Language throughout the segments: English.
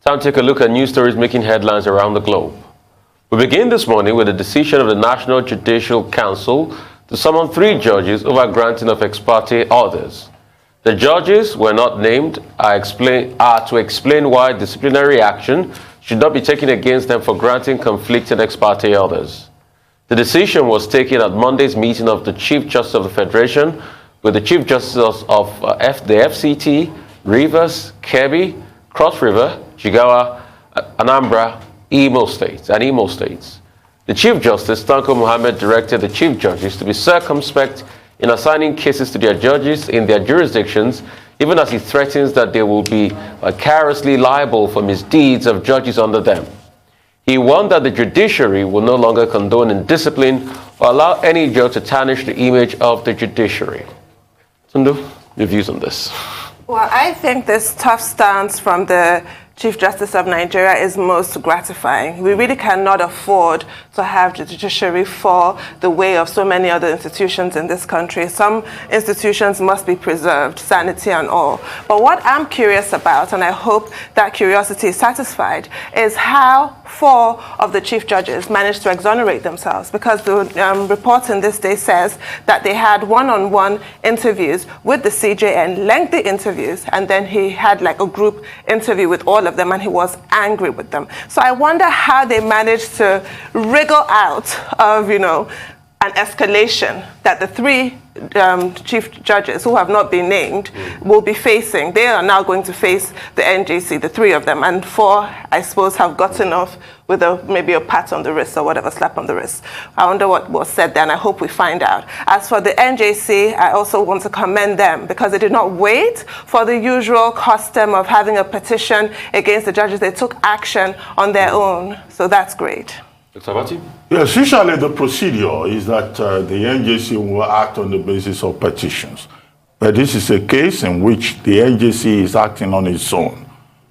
Time to take a look at news stories making headlines around the globe. We begin this morning with the decision of the National Judicial Council to summon 3 judges over granting of ex parte orders. The judges were not named are to explain why disciplinary action should not be taken against them for granting conflicting ex parte orders. The decision was taken at Monday's meeting of the Chief Justice of the Federation with the Chief Justice of the FCT, Rivers, Kebbi, Cross River, Jigawa, Anambra, Imo States. The Chief Justice, Tanko Mohammed, directed the Chief Judges to be circumspect in assigning cases to their judges in their jurisdictions, even as he threatens that they will be vicariously liable for misdeeds of judges under them. He warned that the judiciary will no longer condone indiscipline or allow any judge to tarnish the image of the judiciary. Tundu, your views on this? Well, I think this tough stance from the Chief Justice of Nigeria is most gratifying. We really cannot afford to have the judiciary fall the way of so many other institutions in this country. Some institutions must be preserved, sanity and all. But what I'm curious about, and I hope that curiosity is satisfied, is how 4 of the chief judges managed to exonerate themselves, because the report in this day says that they had one-on-one interviews with the CJN, lengthy interviews, and then he had like a group interview with all of them, and he was angry with them. So I wonder how they managed to wriggle out of, an escalation that the 3 chief judges who have not been named will be facing. They are now going to face the NJC, the 3 of them, and 4, I suppose, have gotten off with maybe a pat on the wrist or whatever, slap on the wrist. I wonder what was said there, and I hope we find out. As for the NJC, I also want to commend them because they did not wait for the usual custom of having a petition against the judges. They took action on their own, so that's great. Yes, usually the procedure is that the NJC will act on the basis of petitions. But this is a case in which the NJC is acting on its own,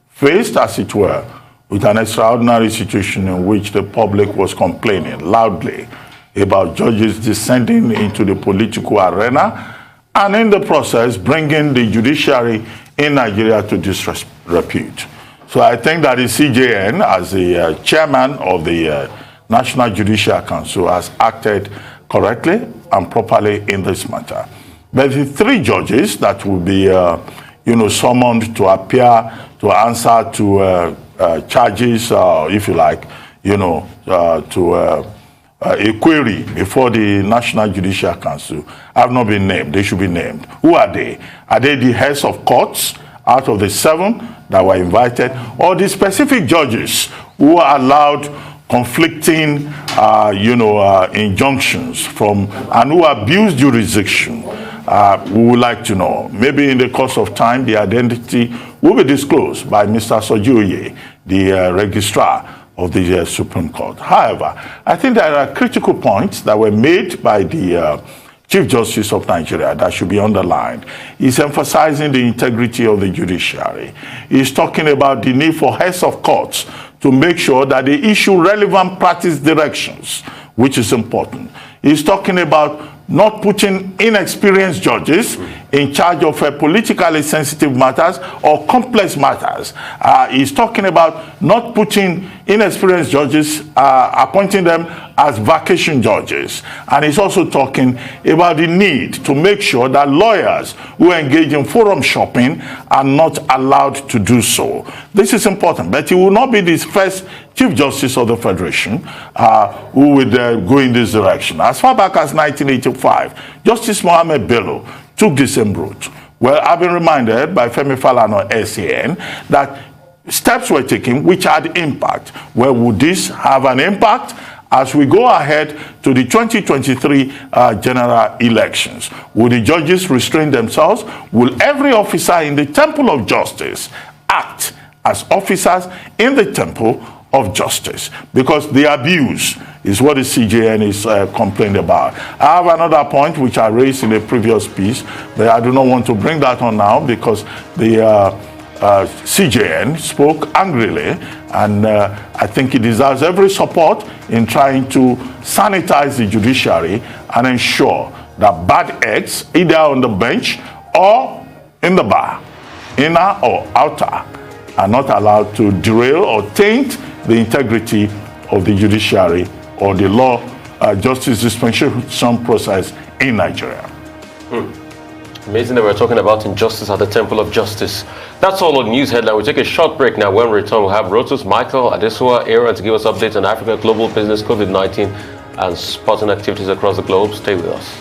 faced, as it were, with an extraordinary situation in which the public was complaining loudly about judges descending into the political arena and in the process bringing the judiciary in Nigeria to disrepute. So I think that the CJN, as the chairman of the National Judicial Council, has acted correctly and properly in this matter. But the 3 judges that will be, summoned to appear to answer to charges, if you like, to a query before the National Judicial Council have not been named. They should be named. Who are they? Are they the heads of courts out of the 7 that were invited, or the specific judges who are allowed conflicting, injunctions from and who abuse jurisdiction? We would like to know. Maybe in the course of time, the identity will be disclosed by Mr. Sojoye, the registrar of the Supreme Court. However, I think there are critical points that were made by the Chief Justice of Nigeria that should be underlined. He's emphasizing the integrity of the judiciary. He's talking about the need for heads of courts to make sure that they issue relevant practice directions, which is important. He's talking about not putting inexperienced judges in charge of politically sensitive matters or complex matters. He's talking about not putting inexperienced judges, appointing them as vacation judges. And he's also talking about the need to make sure that lawyers who engage in forum shopping are not allowed to do so. This is important, but he will not be the first Chief Justice of the Federation who would go in this direction. As far back as 1985, Justice Mohammed Bello took the same route. Well, I've been reminded by Femi Falana SAN that steps were taken which had impact. Well, would this have an impact as we go ahead to the 2023 general elections? Will the judges restrain themselves? Will every officer in the Temple of Justice act as officers in the Temple of Justice? Because the abuse is what the CJN is complaining about. I have another point which I raised in a previous piece, but I do not want to bring that on now because the CJN spoke angrily, and I think it deserves every support in trying to sanitize the judiciary and ensure that bad eggs, either on the bench or in the bar, inner or outer, are not allowed to derail or taint the integrity of the judiciary or the law justice dispensation process in Nigeria. Amazing that we're talking about injustice at the Temple of Justice. That's all on news headline. We'll take a short break now. When we return, we'll have Rotus, Michael, Adesua, Aaron to give us updates on Africa, global business, COVID-19, and sporting activities across the globe. Stay with us.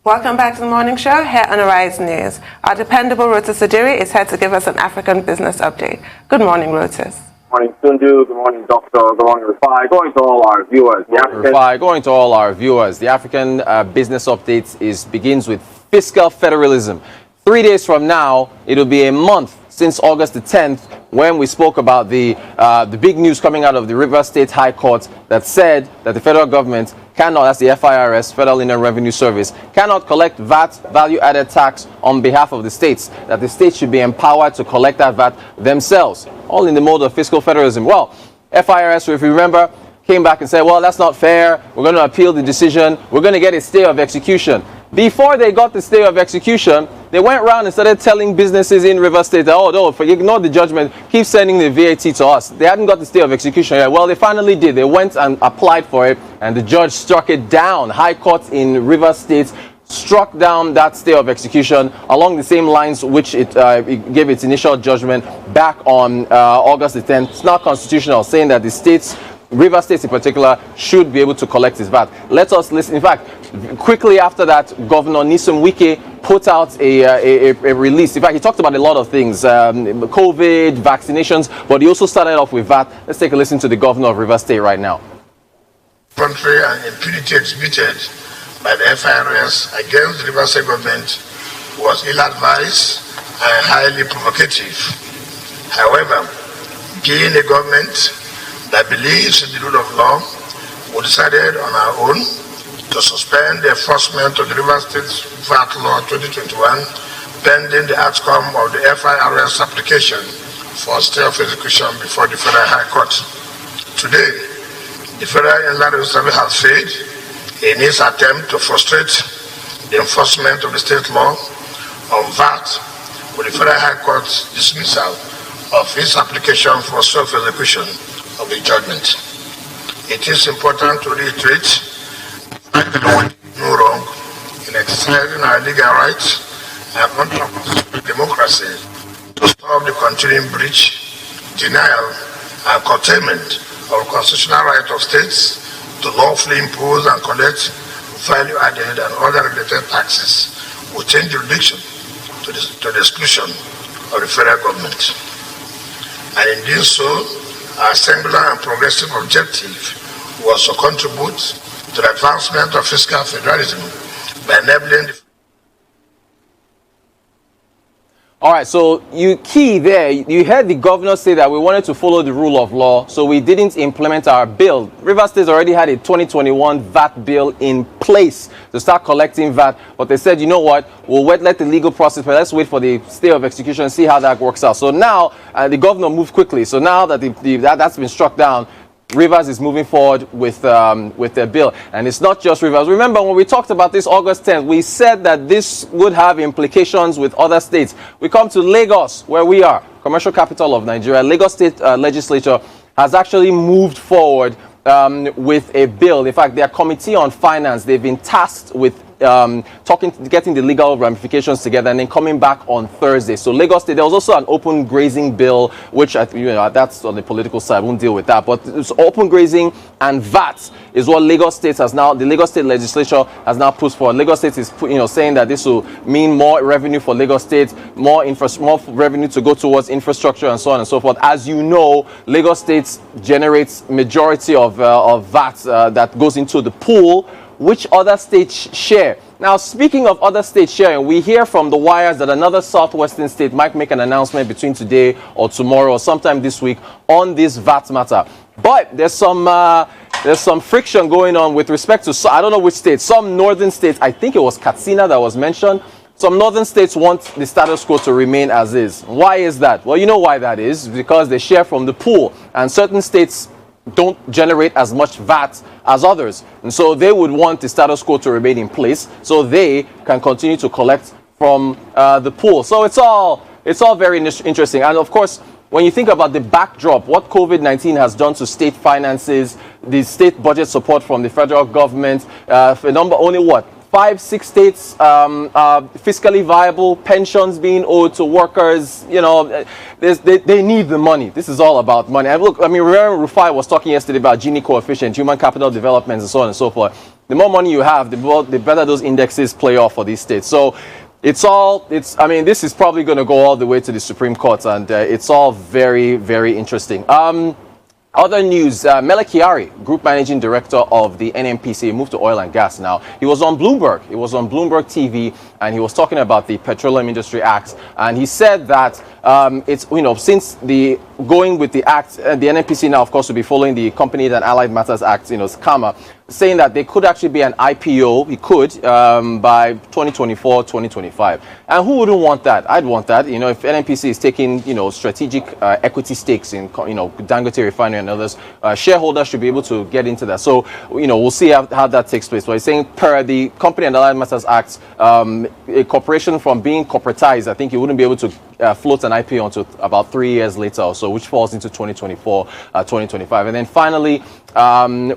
Welcome back to the morning show here on Arise News. Our dependable Rotus Adiri is here to give us an African business update. Good morning, Rotus. Good morning, Tundu. Good morning, Doctor. Good morning, Rafai. Going to all our viewers. The African business update begins with fiscal federalism. 3 days from now, it'll be a month since August the 10th when we spoke about the big news coming out of the Rivers State High Court that said that the federal government cannot, that's the FIRS, Federal Inland Revenue Service, cannot collect VAT, value-added tax, on behalf of the states, that the states should be empowered to collect that VAT themselves, all in the mode of fiscal federalism. Well, FIRS, if you remember, came back and said, well, that's not fair, we're going to appeal the decision, we're going to get a stay of execution. Before they got the stay of execution, they went around and started telling businesses in River State that, oh, no, ignore the judgment, keep sending the VAT to us. They hadn't got the stay of execution yet. Well, they finally did. They went and applied for it, and the judge struck it down. High Court in River State struck down that stay of execution along the same lines which it gave its initial judgment back on August the 10th. It's not constitutional, saying that the states, River States in particular, should be able to collect its VAT. Let us listen. In fact, quickly after that, Governor Nyesom Wike put out a release. In fact, he talked about a lot of things, COVID, vaccinations, but he also started off with VAT. Let's take a listen to the governor of River State right now. Country and impunity exhibited by the FIRS against the River State government was ill-advised and highly provocative. However, being a government that believes in the rule of law, we decided on our own to suspend the enforcement of the River State VAT Law 2021 pending the outcome of the FIRS application for stay of execution before the Federal High Court. Today, the Federal Inland Revenue Service has failed in its attempt to frustrate the enforcement of the state law on VAT with the Federal High Court's dismissal of its application for self-execution of the judgment. It is important to reiterate that there was no wrong in exercising our legal rights and constitutional democracy to stop the continuing breach, denial, and curtailment of constitutional right of states to lawfully impose and collect value-added and other related taxes within jurisdiction to the exclusion of the federal government. And in doing so, our singular and progressive objective was to contribute to the advancement of fiscal federalism by enabling the... All right, so you heard the governor say that we wanted to follow the rule of law, so we didn't implement our bill. River State already had a 2021 VAT bill in place to start collecting VAT, but they said, you know what, we'll let the legal process, but let's wait for the stay of execution and see how that works out. So now the governor moved quickly. So now that that's been struck down, Rivers is moving forward with their bill. And it's not just Rivers. Remember, when we talked about this August 10th, we said that this would have implications with other states. We come to Lagos, where we are, commercial capital of Nigeria. Lagos State Legislature has actually moved forward with a bill. In fact, their Committee on Finance, they've been tasked with getting the legal ramifications together and then coming back on Thursday. So Lagos State, there was also an open grazing bill, which that's on the political side, won't deal with that. But it's open grazing and VAT is what Lagos State has now, the Lagos State Legislature has now pushed forward. Lagos State is saying that this will mean more revenue for Lagos State, more revenue to go towards infrastructure and so on and so forth. As you know, Lagos State generates majority of VAT that goes into the pool, which other states share. Now, speaking of other states sharing, we hear from the wires that another southwestern state might make an announcement between today or tomorrow or sometime this week on this VAT matter. But there's some friction going on with respect to, I don't know which states, some northern states, I think it was Katsina that was mentioned. Some northern states want the status quo to remain as is. Why is that? Well, you know why that is, because they share from the pool, and certain states don't generate as much VAT as others. And so they would want the status quo to remain in place so they can continue to collect from the pool. So it's all very interesting. And of course, when you think about the backdrop, what COVID-19 has done to state finances, the state budget support from the federal government, only what? 5-6 states fiscally viable, pensions being owed to workers, you know, they need the money. This is all about money. And look, I mean, remember Rufai was talking yesterday about Gini coefficient, human capital development, and so on and so forth. The more money you have, the better those indexes play off for these states. So I mean, this is probably going to go all the way to the Supreme Court, and it's all very, very interesting. Other news, Mele Kyari, Group Managing Director of the NNPC, moved to oil and gas now. He was on Bloomberg. He was on Bloomberg TV, and he was talking about the Petroleum Industry Act. And he said that it's, you know, since going with the act, the NNPC now, of course, will be following the Companies and Allied Matters Act, you know, CUBA, saying that there could actually be an IPO, by 2024, 2025. And who wouldn't want that? I'd want that. You know, if NNPC is taking, you know, strategic equity stakes in, you know, Dangote Refinery and others, shareholders should be able to get into that. So, you know, we'll see how that takes place. But he's saying per the Company and Allied Matters Act, a corporation from being corporatized, I think you wouldn't be able to float an IPO until about 3 years later or so, which falls into 2024, 2025. And then finally,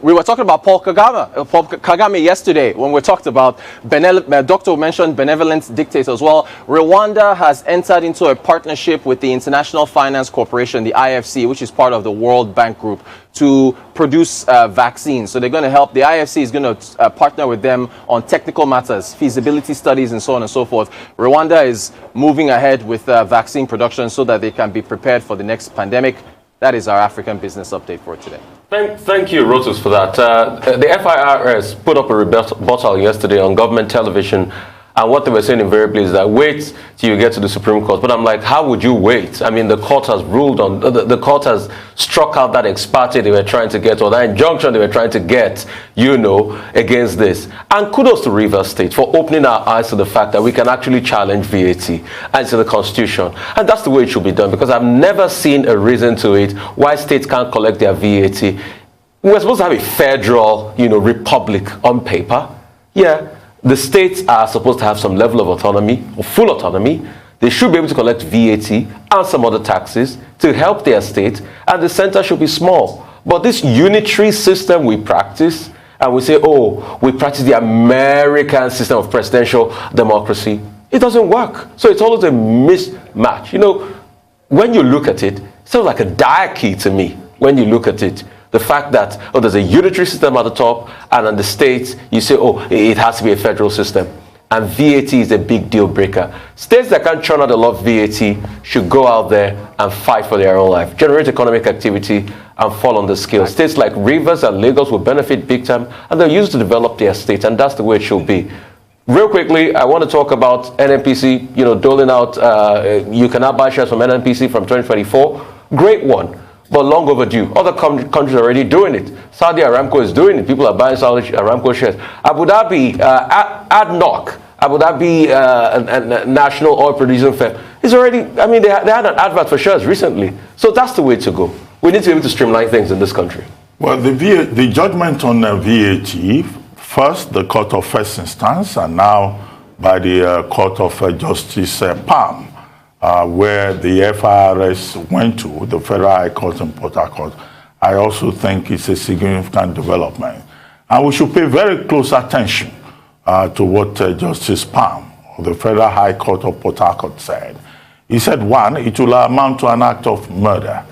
we were talking about Paul Kagame yesterday when we talked about, Doctor mentioned benevolent dictators. Well, Rwanda has entered into a partnership with the International Finance Corporation, the IFC, which is part of the World Bank Group, to produce vaccines. So they're going to help, the IFC is going to partner with them on technical matters, feasibility studies, and so on and so forth. Rwanda is moving ahead with vaccine production so that they can be prepared for the next pandemic. That is our African business update for today. Thank you, Rotus, for that. The FIRS put up a rebuttal yesterday on government television, and what they were saying invariably is that wait till you get to the Supreme Court. But I'm like, how would you wait? I mean, the court has ruled on, the court has struck out that ex parte they were trying to get, or that injunction they were trying to get, you know, against this. And kudos to Rivers State for opening our eyes to the fact that we can actually challenge VAT and to the Constitution. And that's the way it should be done, because I've never seen a reason to it why states can't collect their VAT. We're supposed to have a federal, you know, republic on paper. Yeah. The states are supposed to have some level of autonomy, or full autonomy. They should be able to collect VAT and some other taxes to help their state, and the center should be small. But this unitary system we practice, and we say, oh, we practice the American system of presidential democracy, it doesn't work. So it's always a mismatch. You know, when you look at it, it sounds like a diarchy to me when you look at it. The fact that, oh, there's a unitary system at the top, and on the states, you say, oh, it has to be a federal system. And VAT is a big deal breaker. States that can't churn out a lot of VAT should go out there and fight for their own life, generate economic activity, and fall on the scale. States like Rivers and Lagos will benefit big time, and they'll use it to develop their state, and that's the way it should be. Real quickly, I want to talk about NNPC, you know, doling out, you cannot buy shares from NNPC from 2024. Great one. But long overdue. Other countries are already doing it. Saudi Aramco is doing it. People are buying Saudi Aramco shares. Abu Dhabi, ADNOC, Abu Dhabi National Oil Producing Firm, is already, I mean, they had an advert for shares recently. So that's the way to go. We need to be able to streamline things in this country. Well, the judgment on VAT, first the Court of First Instance, and now by the Court of Justice Palm, where the FIRS went to, the Federal High Court in Port Harcourt, I also think it's a significant development. And we should pay very close attention to what Justice Palm of the Federal High Court of Port Harcourt said. He said, one, it will amount to an act of murder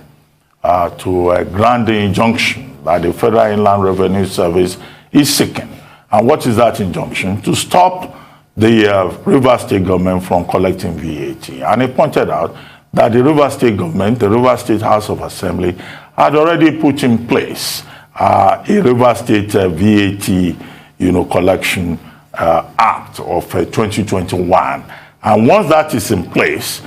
to grant the injunction that the Federal Inland Revenue Service is seeking. And what is that injunction? To stop the Rivers State government from collecting VAT. And he pointed out that the Rivers State government, the Rivers State House of Assembly, had already put in place a Rivers State VAT, you know, collection act of 2021. And once that is in place,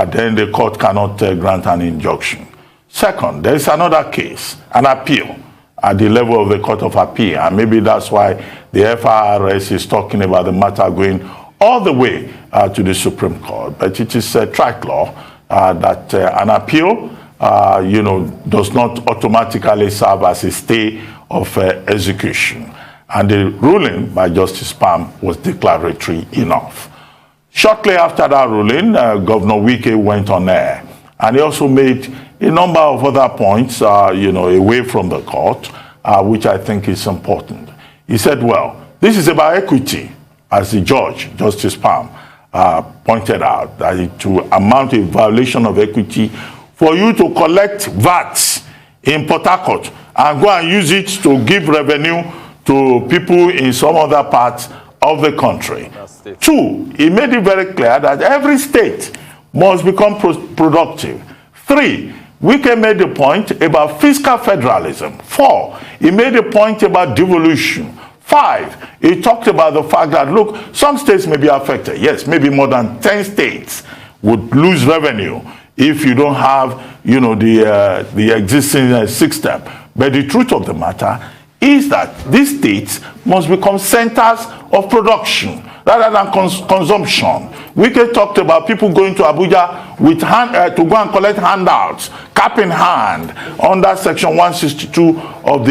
then the court cannot grant an injunction. Second, there is another case, an appeal at the level of the Court of Appeal, and maybe that's why the FIRS is talking about the matter going all the way to the Supreme Court. But it is a track law that an appeal does not automatically serve as a stay of execution. And the ruling by Justice Pam was declaratory enough. Shortly after that ruling, Governor Wike went on air, and he also made a number of other points, away from the court, which I think is important. He said, well, this is about equity, as the judge, Justice Pam, pointed out, that it will amount to a violation of equity for you to collect VAT in Port Harcourt and go and use it to give revenue to people in some other parts of the country. Two, he made it very clear that every state must become productive. Three, Wike made the point about fiscal federalism. Four, he made a point about devolution. Five, he talked about the fact that, look, some states may be affected. Yes, maybe more than 10 states would lose revenue if you don't have, the existing system. But the truth of the matter is that these states must become centers of production rather than consumption. Wike talked about people going to Abuja with to go and collect handouts, cap in hand, under Section 162 of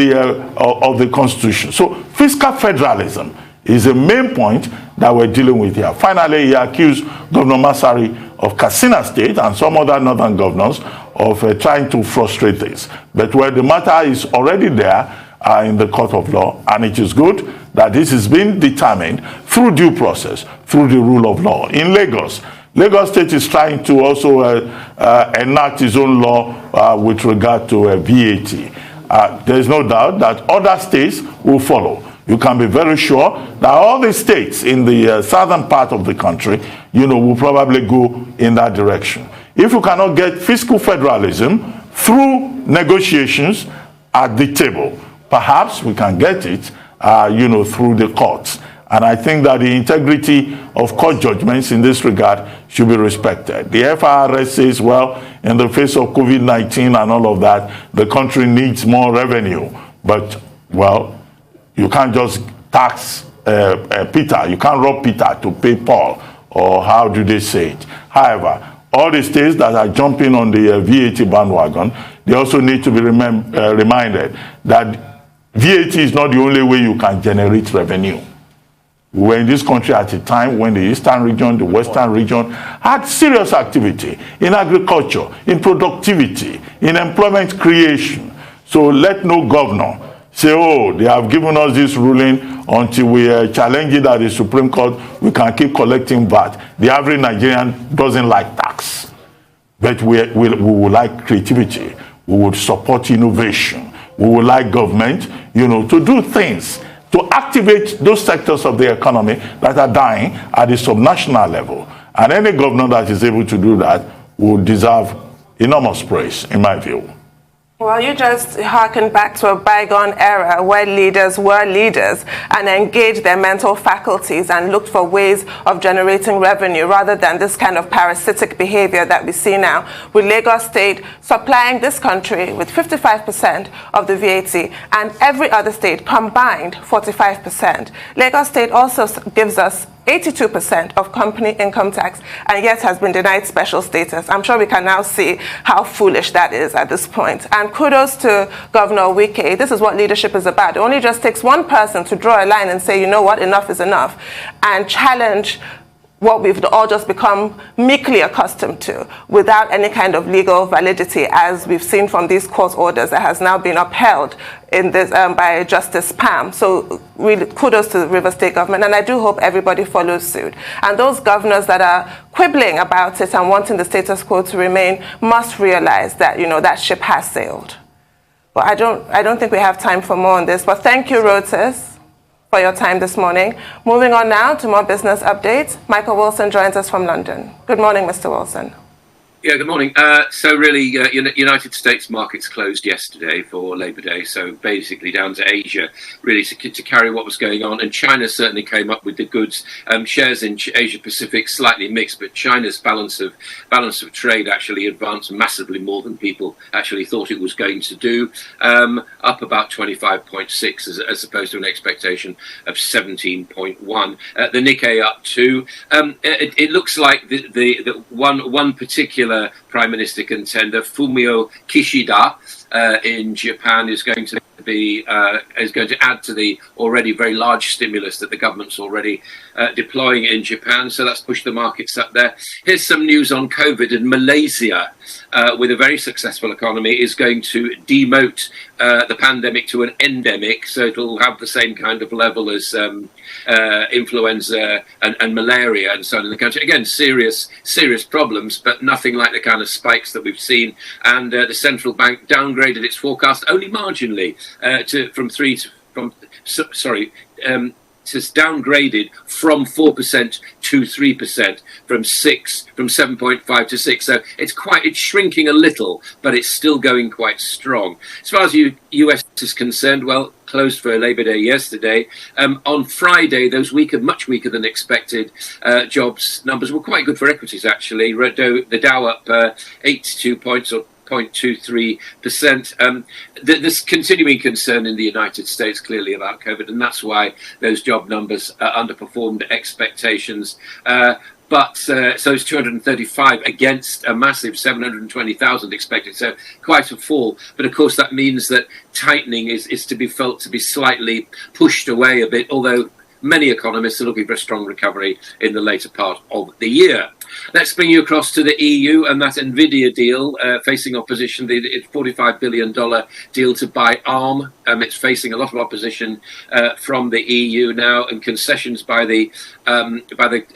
the Constitution. So fiscal federalism is the main point that we're dealing with here. Finally, he accused Governor Masari of Katsina State and some other northern governors of trying to frustrate this. But where the matter is already there, in the court of law, and it is good that this has been determined through due process, through the rule of law. In Lagos, Lagos State is trying to also enact its own law with regard to VAT. There is no doubt that other states will follow. You can be very sure that all the states in the southern part of the country, will probably go in that direction. If you cannot get fiscal federalism through negotiations at the table, perhaps we can get it, through the courts. And I think that the integrity of court judgments in this regard should be respected. The FIRS says, well, in the face of COVID-19 and all of that, the country needs more revenue. But, well, you can't just tax Peter. You can't rob Peter to pay Paul, or how do they say it? However, all the states that are jumping on the VAT bandwagon, they also need to be reminded that VAT is not the only way you can generate revenue. We were in this country at a time when the eastern region, the western region had serious activity in agriculture, in productivity, in employment creation. So let no governor say, oh, they have given us this ruling until we challenge it at the Supreme Court, we can keep collecting VAT. The average Nigerian doesn't like tax. But we would like creativity. We would support innovation. We would like government, to do things, to activate those sectors of the economy that are dying at the subnational level. And any governor that is able to do that will deserve enormous praise, in my view. Well, you just harken back to a bygone era where leaders were leaders and engaged their mental faculties and looked for ways of generating revenue rather than this kind of parasitic behavior that we see now, with Lagos State supplying this country with 55% of the VAT and every other state combined 45%. Lagos State also gives us 82% of company income tax, and yet has been denied special status. I'm sure we can now see how foolish that is at this point. And kudos to Governor Wike. This is what leadership is about. It only just takes one person to draw a line and say, you know what, enough is enough, and challenge what we've all just become meekly accustomed to without any kind of legal validity, as we've seen from these court orders that has now been upheld in this by Justice Pam. So really kudos to the River State government, and I do hope everybody follows suit. And those governors that are quibbling about it and wanting the status quo to remain must realize that, that ship has sailed. But I don't think we have time for more on this, but thank you, Rotis, for your time this morning. Moving on now to more business updates. Michael Wilson joins us from London. Good morning, Mr. Wilson. Yeah, good morning. So really, United States markets closed yesterday for Labor Day, so basically down to Asia, really to carry what was going on. And China certainly came up with the goods. Shares in Asia Pacific slightly mixed, but China's balance of trade actually advanced massively more than people actually thought it was going to do, up about 25.6 as opposed to an expectation of 17.1. The Nikkei up 2. It looks like the one particular popular Prime Minister contender Fumio Kishida in Japan is going to add to the already very large stimulus that the government's already deploying in Japan. So that's pushed the markets up there. Here's some news on COVID. And Malaysia, with a very successful economy, is going to demote the pandemic to an endemic. So it'll have the same kind of level as influenza and malaria and so on in the country. Again, serious problems, but nothing like the kind of spikes that we've seen. And the central bank downgraded its forecast only marginally downgraded from 4% to 3%, from 7.5 to 6. So it's shrinking a little, but it's still going quite strong. As far as US is concerned, well, closed for Labor Day yesterday. On Friday, those much weaker than expected jobs numbers were quite good for equities, actually. The Dow up 82 points, or 0.23%. There's continuing concern in the United States, clearly, about COVID, and that's why those job numbers underperformed expectations. So it's 235 against a massive 720,000 expected, so quite a fall. But of course, that means that tightening is to be felt to be slightly pushed away a bit, although many economists are looking for a strong recovery in the later part of the year. Let's bring you across to the EU and that NVIDIA deal facing opposition, the $45 billion deal to buy ARM. It's facing a lot of opposition from the EU now, and concessions by the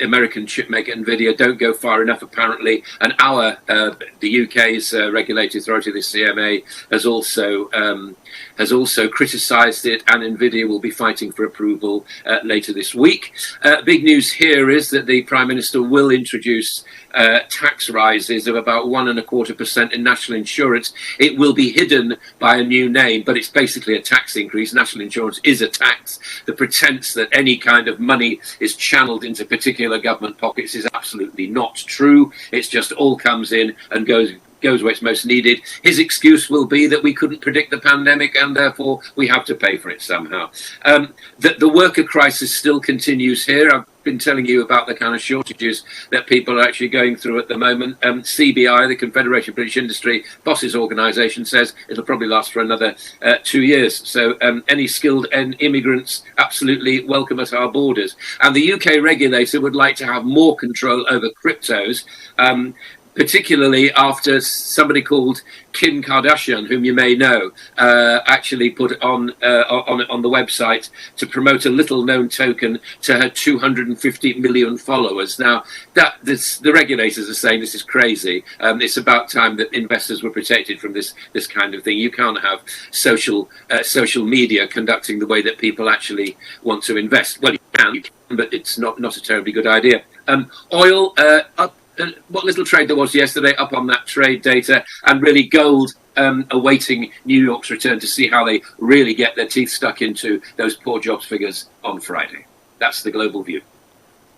American chipmaker NVIDIA don't go far enough, apparently. And the UK's regulatory authority, the CMA, has also criticised it, and NVIDIA will be fighting for approval later this week. Big news here is that the Prime Minister will introduce tax rises of about 1.25% in national insurance. It will be hidden by a new name, but it's basically a tax increase. National insurance is a tax. The pretense that any kind of money is channeled into particular government pockets is absolutely not true. It's just all comes in and goes where it's most needed. His excuse will be that we couldn't predict the pandemic and therefore we have to pay for it somehow. The worker crisis still continues here. I've been telling you about the kind of shortages that people are actually going through at the moment. CBI, the Confederation of British Industry Bosses Organisation, says it'll probably last for another 2 years. So any skilled immigrants absolutely welcome at our borders. And the UK regulator would like to have more control over cryptos, particularly after somebody called Kim Kardashian, whom you may know, actually put on the website to promote a little-known token to her 250 million followers. Now, the regulators are saying this is crazy. It's about time that investors were protected from this kind of thing. You can't have social media conducting the way that people actually want to invest. Well, you can, but it's not a terribly good idea. Oil up. What little trade there was yesterday, up on that trade data, and really gold awaiting New York's return to see how they really get their teeth stuck into those poor jobs figures on Friday. That's the global view.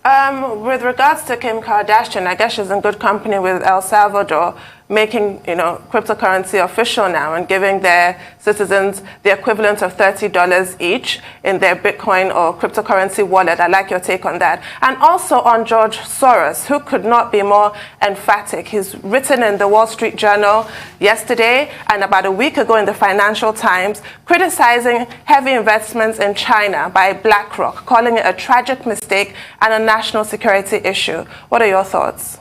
With regards to Kim Kardashian, I guess she's in good company with El Salvador, making cryptocurrency official now and giving their citizens the equivalent of $30 each in their Bitcoin or cryptocurrency wallet. I like your take on that. And also on George Soros, who could not be more emphatic. He's written in the Wall Street Journal yesterday and about a week ago in the Financial Times, criticizing heavy investments in China by BlackRock, calling it a tragic mistake and a national security issue. What are your thoughts?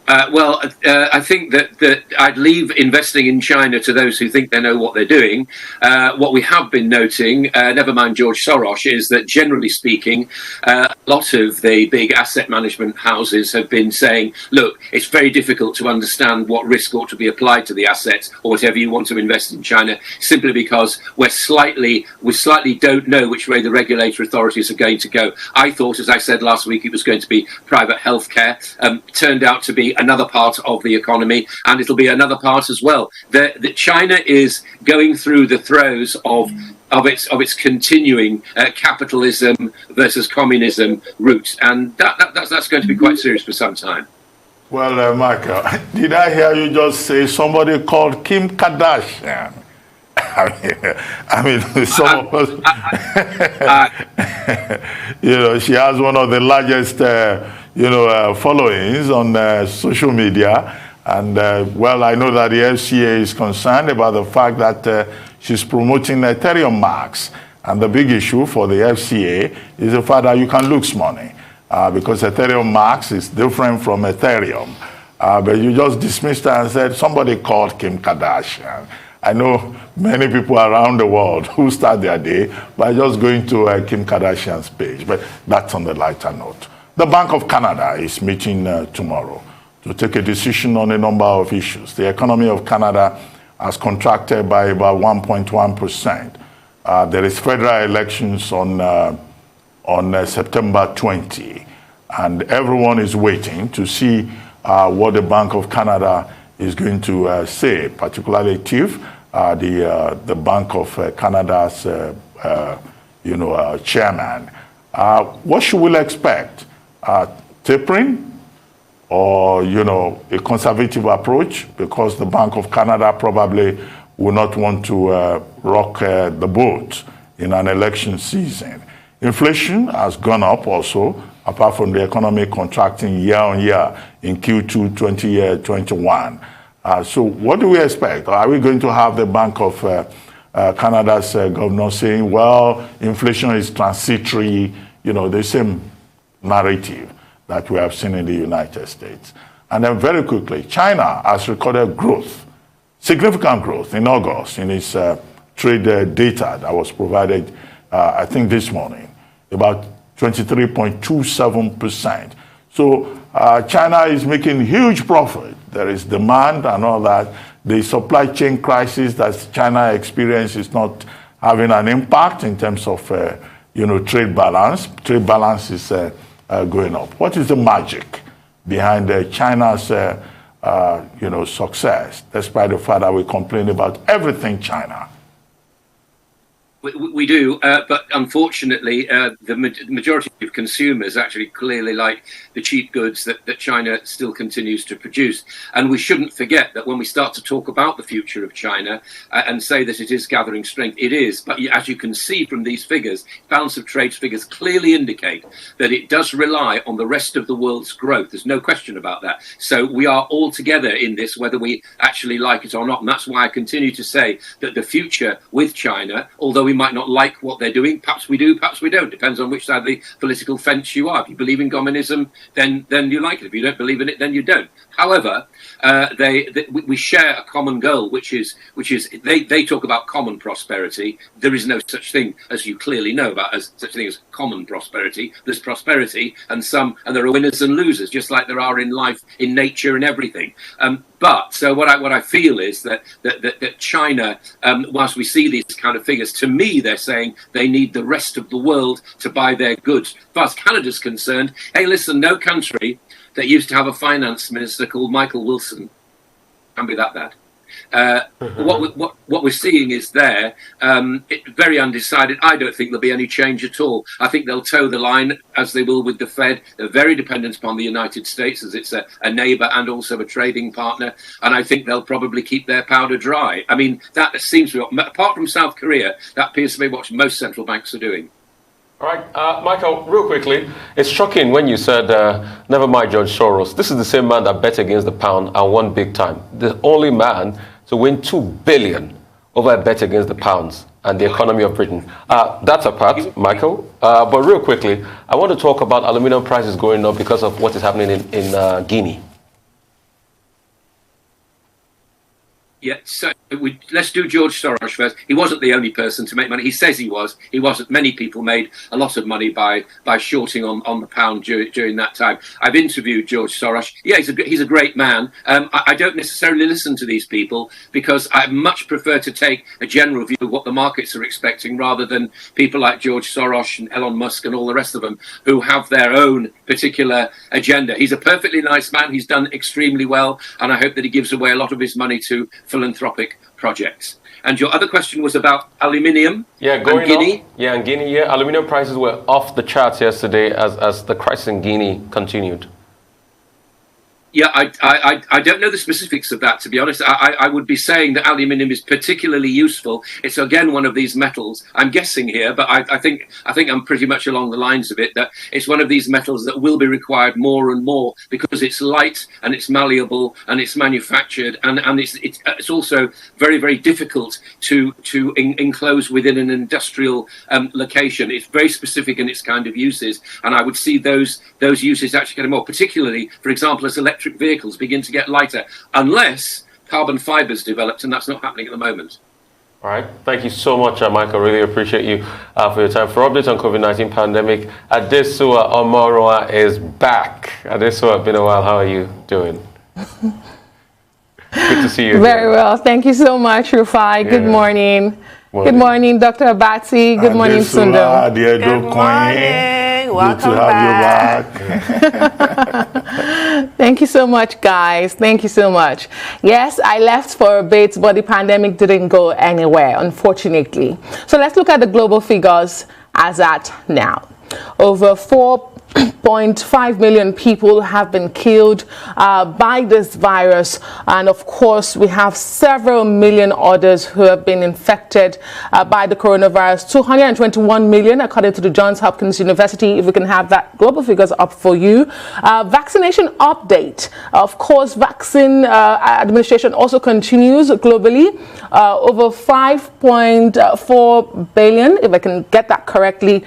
I think that I'd leave investing in China to those who think they know what they're doing. What we have been noting, never mind George Soros, is that generally speaking, a lot of the big asset management houses have been saying, look, it's very difficult to understand what risk ought to be applied to the assets or whatever you want to invest in China, simply because we slightly don't know which way the regulatory authorities are going to go. I thought, as I said last week, it was going to be private healthcare. Turned out to be another part of the economy, and it'll be another part as well. China is going through the throes of its continuing capitalism versus communism route, and that's going to be quite serious for some time. Well, Michael, did I hear you just say somebody called Kim Kardashian? I mean, some of us, she has one of the largest followings on social media. And, well, I know that the FCA is concerned about the fact that she's promoting Ethereum marks. And the big issue for the FCA is the fact that you can lose money because Ethereum marks is different from Ethereum. But you just dismissed her and said somebody called Kim Kardashian. I know many people around the world who start their day by just going to Kim Kardashian's page, but that's on the lighter note. The Bank of Canada is meeting tomorrow to take a decision on a number of issues. The economy of Canada has contracted by about 1.1%. There is federal elections on September 20, and everyone is waiting to see what the Bank of Canada is going to say, particularly TIF, the Bank of Canada's chairman. What should we expect? Tapering or a conservative approach, because the Bank of Canada probably will not want to rock the boat in an election season. Inflation has gone up also, apart from the economy contracting year on year in Q2 2021. So what do we expect? Are we going to have the Bank of Canada's governor saying, well, inflation is transitory, the same narrative that we have seen in the United States? And then very quickly, China has recorded growth, significant growth in August in its trade data that was provided, I think this morning, about 23.27%. So China is making huge profit. There is demand and all that. The supply chain crisis that China experienced is not having an impact in terms of trade balance. Trade balance is going up. What is the magic behind China's success, despite the fact that we complain about everything China? We do, but unfortunately, the majority of consumers actually clearly like the cheap goods that China still continues to produce. And we shouldn't forget that when we start to talk about the future of China and say that it is gathering strength, it is. But as you can see from these figures, balance of trade figures clearly indicate that it does rely on the rest of the world's growth. There's no question about that. So we are all together in this, whether we actually like it or not. And that's why I continue to say that the future with China, although we might not like what they're doing, perhaps we do, perhaps we don't, depends on which side of the political fence you are. If you believe in communism, then you like it. If you don't believe in it, then you don't. However, we share a common goal, which is they talk about common prosperity. There is no such thing, as you clearly know, about as such thing as common prosperity. There's prosperity, and there are winners and losers, just like there are in life, in nature, and everything. But so what I feel is that China, whilst we see these kind of figures, to me they're saying they need the rest of the world to buy their goods. As far as Canada's concerned, hey, listen, no country that used to have a finance minister called Michael Wilson can be that bad. What we're seeing is very undecided. I don't think there'll be any change at all. I think they'll toe the line, as they will with the Fed. They're very dependent upon the United States, as it's a neighbor and also a trading partner. And I think they'll probably keep their powder dry. I mean, that seems to be, apart from South Korea, that appears to be what most central banks are doing. All right, Michael, real quickly, it's shocking when you said, never mind George Soros. This is the same man that bet against the pound and won big time. The only man to win $2 billion over a bet against the pounds and the economy of Britain. That's apart, Michael. But real quickly, I want to talk about aluminum prices going up because of what is happening in Guinea. Yeah, so let's do George Soros first. He wasn't the only person to make money. He says he was. He wasn't. Many people made a lot of money by shorting on the pound during that time. I've interviewed George Soros. Yeah, he's a great man. I don't necessarily listen to these people because I much prefer to take a general view of what the markets are expecting rather than people like George Soros and Elon Musk and all the rest of them who have their own particular agenda. He's a perfectly nice man. He's done extremely well, and I hope that he gives away a lot of his money to philanthropic projects. And your other question was about aluminium. Yeah, going Guinea. In Guinea. Yeah, aluminium prices were off the charts yesterday as the crisis in Guinea continued. Yeah, I don't know the specifics of that, to be honest. I would be saying that aluminium is particularly useful. It's again one of these metals. I'm guessing here, but I think I'm pretty much along the lines of it, that it's one of these metals that will be required more and more because it's light and it's malleable and it's manufactured and it's also very, very difficult to enclose within an industrial location. It's very specific in its kind of uses, and I would see those uses actually getting more, particularly, for example, as electric vehicles begin to get lighter, unless carbon fibers developed, and that's not happening at the moment. All right. Thank you so much, Michael. Really appreciate you for your time. For updates on COVID-19 pandemic, Adesua Omoroa is back. Adesua, been a while. How are you doing? Good to see you. Very well. Thank you so much, Rufai. Good morning. Good morning, Dr. Abatsi. Good morning, Sundo. Good morning. Welcome back. Thank you so much, guys. Thank you so much. Yes, I left for a bit, but the pandemic didn't go anywhere, unfortunately. So let's look at the global figures as at now. Over 4.5 million people have been killed by this virus, and of course we have several million others who have been infected by the coronavirus. 221 million according to the Johns Hopkins University, if we can have that global figures up for you. Vaccination update. Of course, vaccine administration also continues globally. Over 5.4 billion, if I can get that correctly,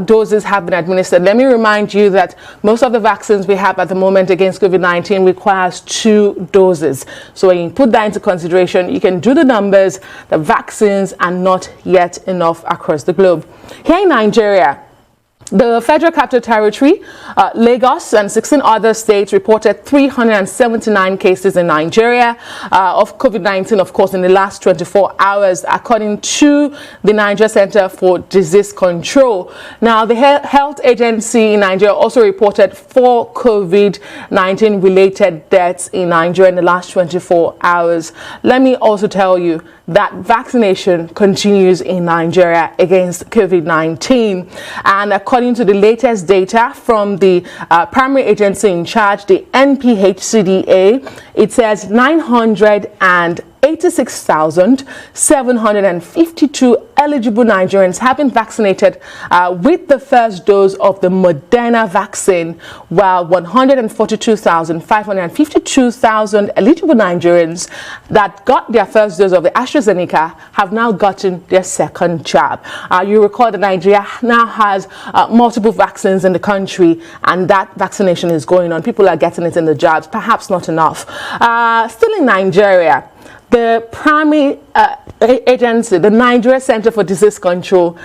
doses have been administered. Let me remind you that most of the vaccines we have at the moment against COVID-19 requires 2 doses. So when you put that into consideration, you can do the numbers. The vaccines are not yet enough across the globe. Here in Nigeria, the Federal Capital Territory, Lagos, and 16 other states reported 379 cases in Nigeria of COVID-19, of course, in the last 24 hours, according to the Nigeria Center for Disease Control. Now, the health agency in Nigeria also reported 4 COVID-19 related deaths in Nigeria in the last 24 hours. Let me also tell you that vaccination continues in Nigeria against COVID-19. And according to the latest data from the primary agency in charge, the NPHCDA, it says 986,752 eligible Nigerians have been vaccinated with the first dose of the Moderna vaccine, while 142,552 eligible Nigerians that got their first dose of the AstraZeneca have now gotten their second jab. You recall that Nigeria now has multiple vaccines in the country, and that vaccination is going on. People are getting it in the jabs, perhaps not enough. Still in Nigeria, the primary agency, the Nigeria Center for Disease Control,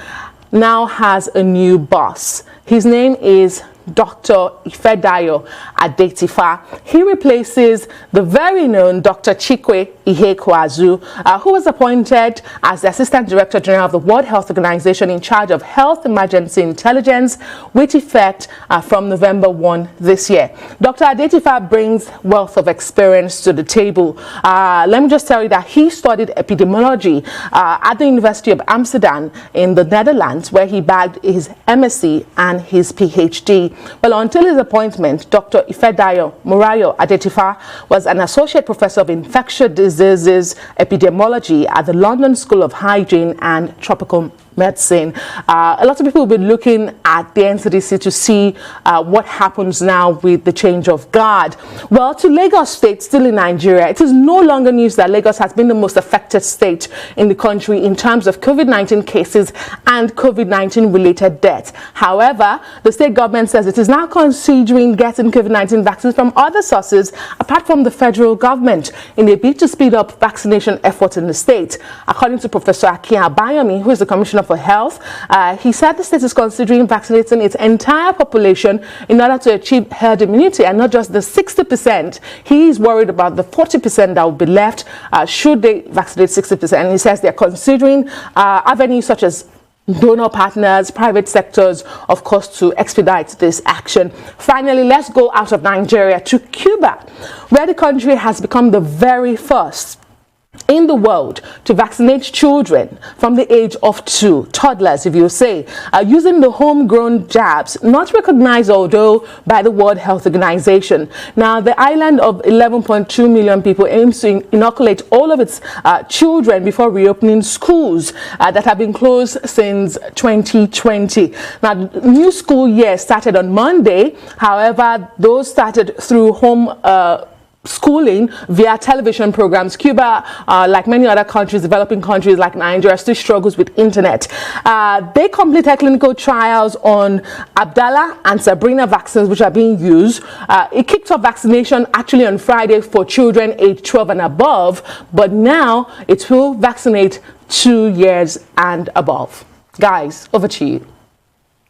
now has a new boss. His name is Dr. Ifedayo Adetifa. He replaces the very known Dr. Chikwe Ihekwazu, who was appointed as the Assistant Director General of the World Health Organization in charge of health emergency intelligence, with effect from November 1 this year. Dr. Adetifa brings wealth of experience to the table. Let me just tell you that he studied epidemiology at the University of Amsterdam in the Netherlands, where he bagged his MSc and his PhD. Well, until his appointment, Dr. Ifedayo Murayo Adetifa was an associate professor of infectious diseases epidemiology at the London School of Hygiene and Tropical Medicine. A lot of people will be looking at the NCDC to see what happens now with the change of guard. Well, to Lagos State, still in Nigeria, it is no longer news that Lagos has been the most affected state in the country in terms of COVID-19 cases and COVID-19 related deaths. However, the state government says it is now considering getting COVID-19 vaccines from other sources apart from the federal government in a bid to speed up vaccination efforts in the state. According to Professor Akin Abayomi, who is the Commissioner for Health, he said the state is considering vaccinating its entire population in order to achieve herd immunity, and not just the 60%. He is worried about the 40% that will be left should they vaccinate 60%. And he says they're considering avenues such as donor partners, private sectors, of course, to expedite this action. Finally, let's go out of Nigeria to Cuba, where the country has become the very first in the world to vaccinate children from the age of 2, toddlers if you say, using the homegrown jabs not recognized although by the World Health Organization. Now, the island of 11.2 million people aims to inoculate all of its children before reopening schools that have been closed since 2020. Now, the new school year started on Monday. However, those started through home schooling via television programs. Cuba, like many other countries, developing countries like Nigeria, still struggles with internet. They completed clinical trials on Abdallah and Sabrina vaccines, which are being used. It kicked off vaccination actually on Friday for children aged 12 and above, but now it will vaccinate 2 years and above. Guys, over to you.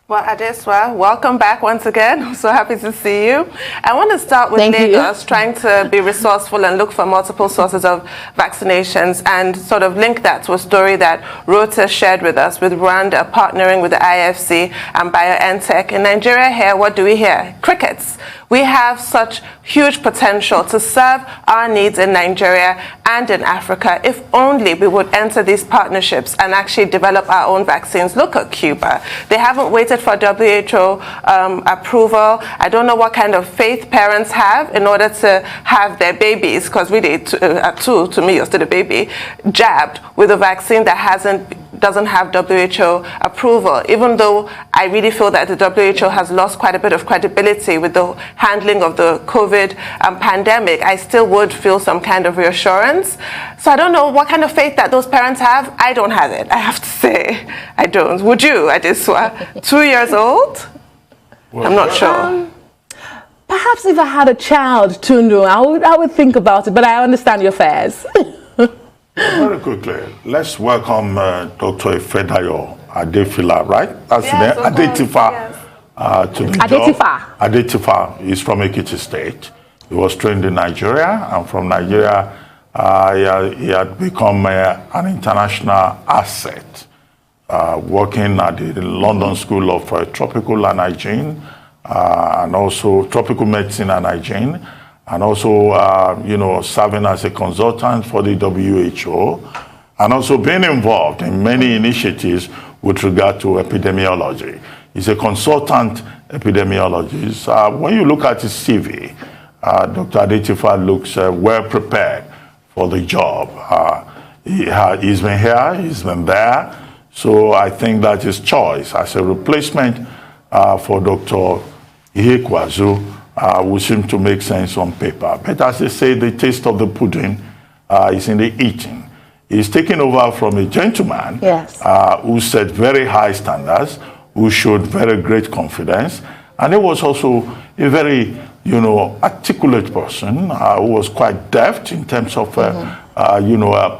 Well, Adeswa, welcome back once again. I'm so happy to see you. I want to start with Lagos, trying to be resourceful and look for multiple sources of vaccinations and sort of link that to a story that Reuters shared with us with Rwanda partnering with the IFC and BioNTech. In Nigeria here, what do we hear? Crickets. We have such huge potential to serve our needs in Nigeria and in Africa if only we would enter these partnerships and actually develop our own vaccines. Look at Cuba. They haven't waited for WHO approval. I don't know what kind of faith parents have in order to have their babies, because really at 2, to me, you're still a baby, jabbed with a vaccine that doesn't have WHO approval, even though I really feel that the WHO has lost quite a bit of credibility with the handling of the COVID pandemic. I still would feel some kind of reassurance. So I don't know what kind of faith that those parents have. I don't have it, I have to say. I don't. Would you, Adeswa? 2 years old? Well, I'm not sure. Perhaps if I had a child, Tundu, I would think about it, but I understand your fears. Very quickly, let's welcome Dr. Ifedayo Adefila, right? That's yes, the name. Adetifa. Yes. To the Adetifa. job. Adetifa is from Ekiti State. He was trained in Nigeria, and from Nigeria, he had become an international asset, working at the London School of Tropical and Hygiene, and also Tropical Medicine and Hygiene, and also, serving as a consultant for the WHO, and also being involved in many initiatives with regard to epidemiology. He's a consultant epidemiologist. When you look at his CV, Dr. Adetifa looks well prepared for the job. He's been here, he's been there, so I think that his choice as a replacement for Dr. Ihekwazu would seem to make sense on paper. But as they say, the taste of the pudding is in the eating. He's taken over from a gentleman who set very high standards, who showed very great confidence, and he was also a very, articulate person who was quite deft in terms of,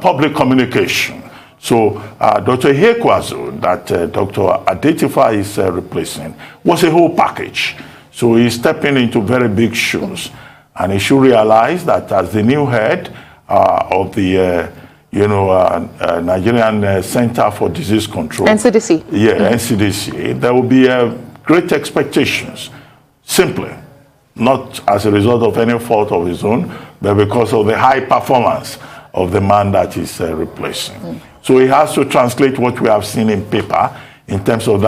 public communication. So Dr. Ihekwazu, that Dr. Adetifa is replacing, was a whole package. So he's stepping into very big shoes, and he should realize that as the new head of the Nigerian Center for Disease Control, NCDC. Yeah, NCDC, there will be great expectations, simply, not as a result of any fault of his own, but because of the high performance of the man that he's replacing. So he has to translate what we have seen in paper in terms of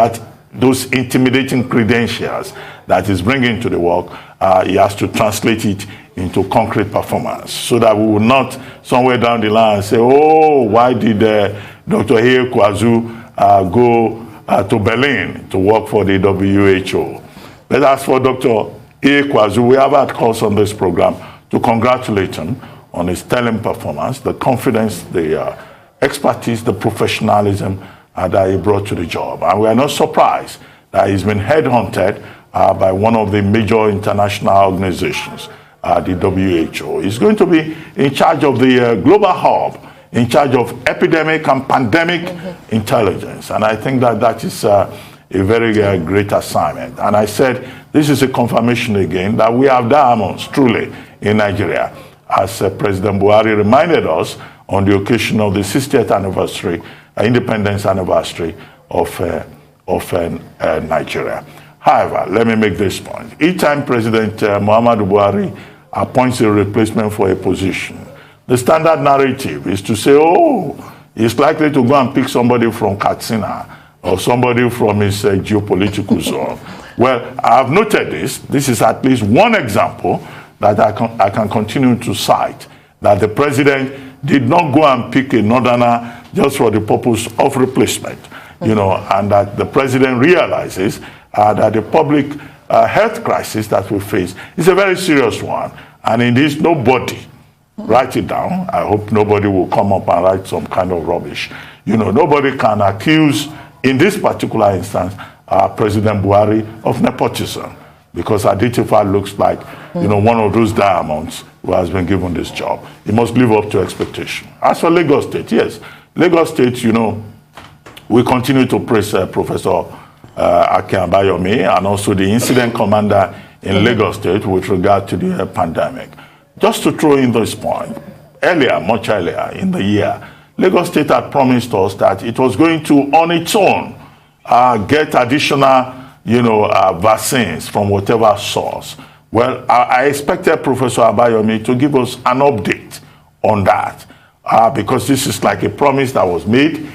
those intimidating credentials that he's bringing to the work. He has to translate it into concrete performance, so that we will not somewhere down the line say, oh, why did Dr. Ihekwazu go to Berlin to work for the WHO? But as for Dr. Ihekwazu, we have had calls on this program to congratulate him on his stellar performance, the confidence, the expertise, the professionalism that he brought to the job. And we are not surprised that he's been headhunted by one of the major international organizations, the WHO. He's going to be in charge of the global hub, in charge of epidemic and pandemic intelligence. And I think that is a very great assignment. And I said, this is a confirmation again that we have diamonds truly in Nigeria, as President Buhari reminded us on the occasion of the 60th anniversary, independence anniversary of Nigeria. However, let me make this point. Each time President Muhammadu Buhari appoints a replacement for a position, The standard narrative is to say, oh, he's likely to go and pick somebody from Katsina or somebody from his geopolitical zone. Well, I have noted this. This is at least one example that I can continue to cite, that the president did not go and pick a northerner just for the purpose of replacement, you know, and that the president realizes that the public health crisis that we face is a very serious one. And in this, nobody, write it down. I hope nobody will come up and write some kind of rubbish. You know, nobody can accuse, in this particular instance, President Buhari of nepotism, because Aditifa looks like, you know, one of those diamonds who has been given this job. He must live up to expectation. As for Lagos State, yes, Lagos State, you know, we continue to praise Professor Akin Abayomi and also the incident commander in Lagos State with regard to the pandemic. Just to throw in this point, earlier, much earlier in the year, Lagos State had promised us that it was going to, on its own, get additional, you know, vaccines from whatever source. Well, I expected Professor Abayomi to give us an update on that, because this is like a promise that was made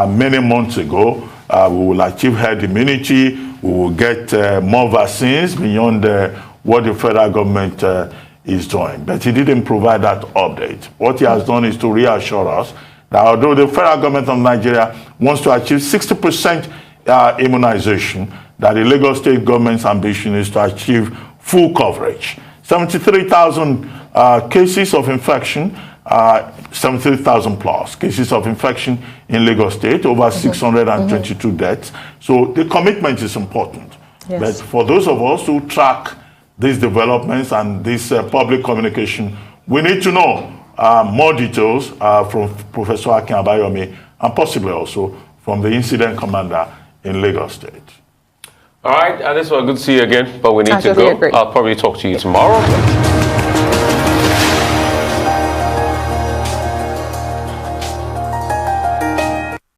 many months ago. We will achieve herd immunity, we will get more vaccines beyond what the federal government is doing. But he didn't provide that update. What he has done is to reassure us that although the federal government of Nigeria wants to achieve 60% immunization, that the Lagos State government's ambition is to achieve full coverage. 73,000 cases of infection, 73,000 plus cases of infection in Lagos State, over 622 deaths. So the commitment is important. Yes. But for those of us who track these developments and this public communication, we need to know more details from Professor Akin Abayomi and possibly also from the incident commander in Lagos State. All right, this was good to see you again, but we need to go. I'll probably talk to you tomorrow.